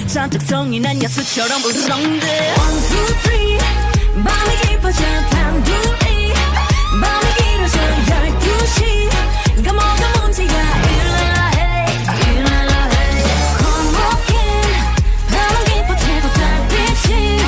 잔뜩 성이 난 야수처럼 울렁대 1, 2, 3 밤이 깊어져 단둘이 밤이 길어져 12시 네가 뭐가 문제야 Illella Illella 겁먹긴 밤은 깊어지고 달빛이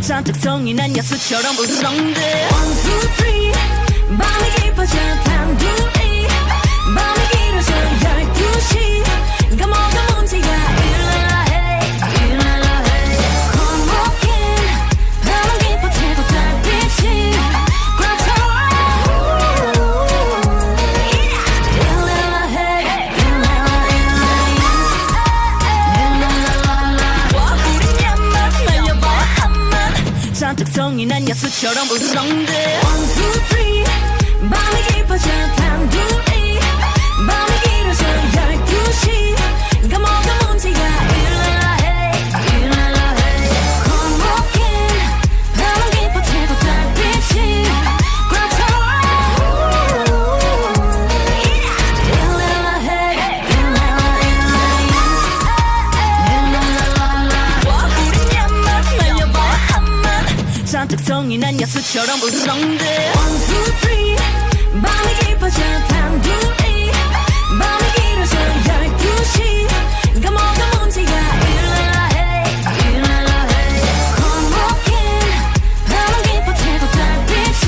잔뜩 성이 난 야수처럼 울렁대 1, 2, 3 밤이 깊어져 단둘이 밤이 길어져 12시 네가 뭐가 문제야 Illella Illella 겁먹긴 밤은 깊어지고 달빛이 잔뜩 성이 난 야수처럼 울렁대 1, 2, 3 밤이 깊어져 단둘이 밤이 길어져 12시 네가 뭐가 문제야 Illella Illella 겁먹긴 밤은 깊어지고 달빛이 잔뜩 성이 난 야수처럼 울렁대 1, 2, 3 밤이 깊어져 단둘이 밤이 길어져 12시 네가 뭐가 문제야 Illella Illella 겁먹긴 밤은 깊어지고 달빛이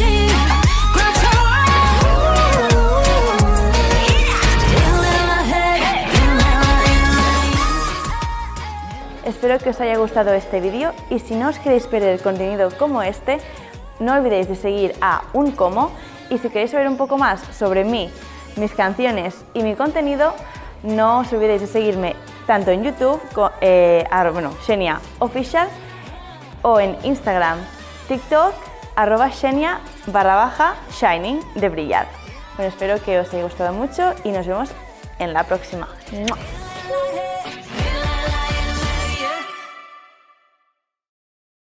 Espero que os haya gustado este vídeo y si no os queréis perder contenido como este, no olvidéis de seguir a unComo y si queréis saber un poco más sobre mí, mis canciones y mi contenido, no os olvidéis de seguirme tanto en YouTube, Xenia Official, o en Instagram, TikTok, @Xenia_Shining de brillar. Bueno, espero que os haya gustado mucho y nos vemos en la próxima. ¡Mua!